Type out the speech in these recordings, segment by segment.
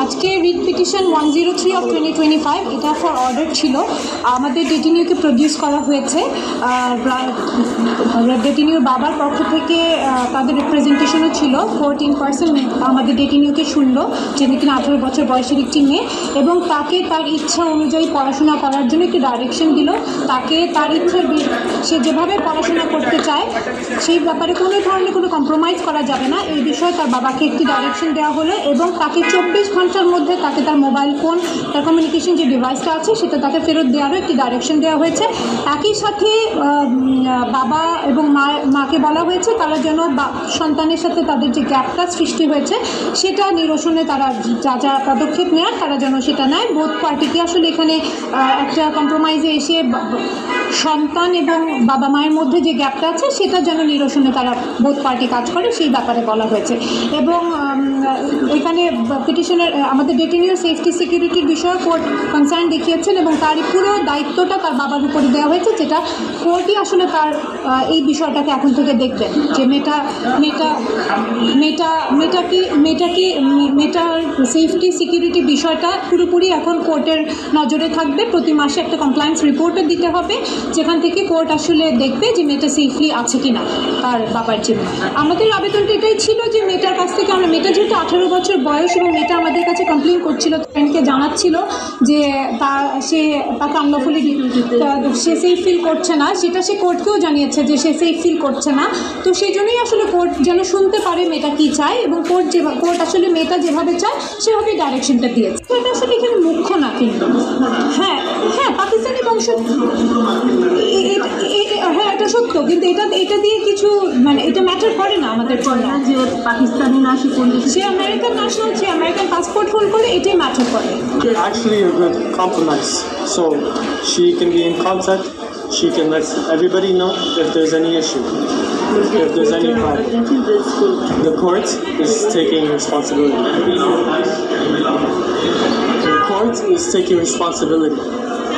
আজকে writ petition 103 of 2025 এটা for order ছিল। আমাদের ডেটিনিউকে প্রডিউস করা হয়েছে। ডেটিনিউর বাবার পক্ষ থেকে তাদের রিপ্রেজেন্টেশনও ছিল। কোর্ট ইন পার্সন আমাদের ডেটিনিউকে শুনলো, যে কিনা 18 বছর বয়সের একটি মেয়ে, এবং তাকে তার ইচ্ছা অনুযায়ী পড়াশোনা করার জন্য একটি ডাইরেকশন দিল। তাকে তার ইচ্ছার সে যেভাবে পড়াশোনা করতে চায় সেই ব্যাপারে কোনো ধরনের কোনো কম্প্রোমাইজ করা যাবে না, এই বিষয়ে তার বাবাকে একটি ডাইরেকশন দেওয়া হলো, এবং তাকে 24 ঘন্টার মধ্যে তাকে তার মোবাইল ফোন, তার কমিউনিকেশন যে ডিভাইসটা আছে সেটা তাকে ফেরত দেওয়ারও একটি ডাইরেকশন দেওয়া হয়েছে। একই সাথে বাবা এবং মাকে বলা হয়েছে তারা যেন সন্তানের সাথে তাদের যে গ্যাপটা সৃষ্টি হয়েছে সেটা নিরসনে তারা যা যা পদক্ষেপ নেয় তারা যেন সেটা নেয়। বোথ পার্টিকে আসলে এখানে একটা কম্প্রোমাইজে এসে সন্তান এবং বাবা মায়ের মধ্যে যে গ্যাপটা আছে সেটা যেন নিরসনে তারা বোথ পার্টি কাজ করে সেই ব্যাপারে বলা হয়েছে। এবং এখানে পিটিশনের আমাদের ডেটিনিউর সেফটি সিকিউরিটির বিষয়ে কোর্ট কনসার্ন দেখিয়েছেন, এবং তার পুরো দায়িত্বটা তার বাবার উপরে দেওয়া হয়েছে, যেটা কোর্টই আসলে তার এই বিষয়টাকে এখন থেকে দেখবেন যে মেয়েটার সেফটি সিকিউরিটি বিষয়টা পুরোপুরি এখন কোর্টের নজরে থাকবে। প্রতি মাসে একটা কমপ্লায়েন্স রিপোর্টও দিতে হবে, যেখান থেকে কোর্ট আসলে দেখবে যে মেয়েটা সেফলি আছে কি না তার বাবার জীবনে। আমাদের আবেদনটা এটাই ছিল যে মেয়েটার কাছ থেকে আমরা, মেয়েটা যেহেতু 18 বছর বয়স এবং মেয়েটা আমাদের কাছে কমপ্লেন করছিল, ফ্রেন্ডকে জানাচ্ছিল যে তাকে আনলফুলি সে সেফ ফিল করছে না, সেটা সে কোর্টকেও জানিয়েছে যে সে সেফ ফিল করছে না। তো সেই জন্যই আসলে কোর্ট যেন শুনতে পারে মেয়েটা কী চায়, এবং কোর্ট আসলে মেয়েটা যেভাবে চায় সেভাবেই ডাইরেকশনটা দিয়েছে। তো এটা আসলে এখানে মুখ্য না, কিন্তু হ্যাঁ পাকিস্তানি বংশ, হ্যাঁ এটা সত্য, কিন্তু এটা দিয়ে কিছু মানে এটা ম্যাটার করে না আমাদের জন্য। যে পাকিস্তানি না সে আমেরিকান ন্যাশনাল, সে আমেরিকান পাসপোর্ট হোল্ড করে, এটাই ম্যাটার করে। Actually a good compromise, so she can be in contact, she can let everybody know if there's any issue, if there's any problem. The court is taking responsibility. The court is taking responsibility.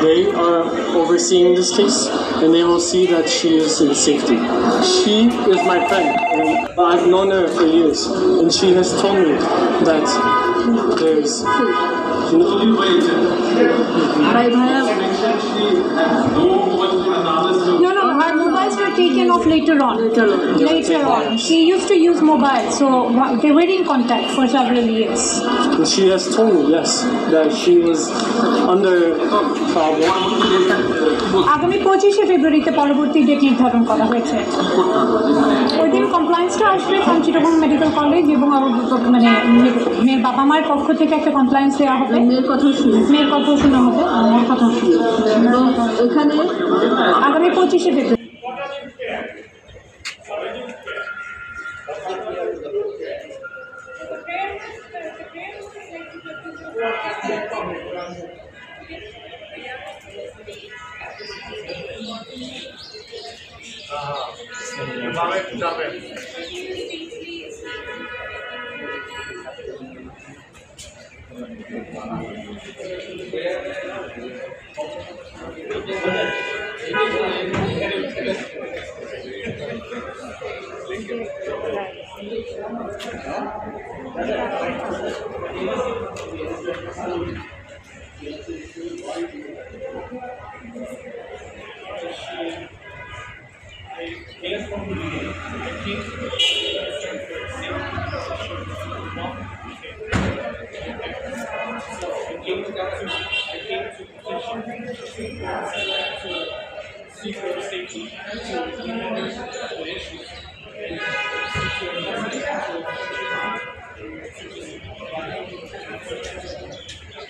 They are overseeing this case, and they will see that she is in safety. She is my friend, and I've known her for years, and she has told me that there's No, her mobiles were taken off later on. She used to use mobile, so they were in contact for several years. She has told me, yes, that she was under problem. আগামী 25শে ফেব্রুয়ারিতে পরবর্তী date নির্ধারণ করা হয়েছে। ওই দিন কমপ্লায়েন্সটা আসবে Chittagong medical college, এবং মানে মেয়ের বাবা মায়ের পক্ষ থেকে একটা কমপ্লায়েন্স দেওয়া হবে। মেয়ের কথাও শোনা হবে, আমার কথাও শুনবে। এবং এখানে আগামী 25শে ফেব্রুয়ারি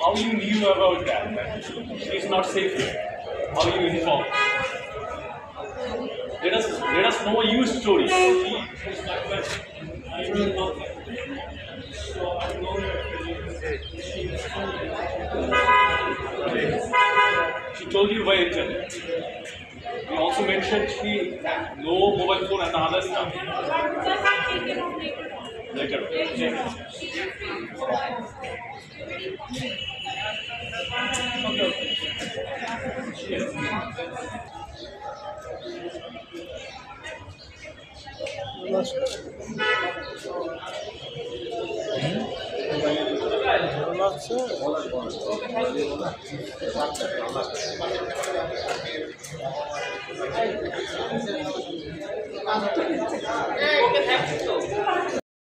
How you knew about that? She's not safe. How you informed? Let us know your story. She told you by internet. We also mentioned she had no mobile phone and other stuff. Later. Last হচ্ছে Okay, thank you.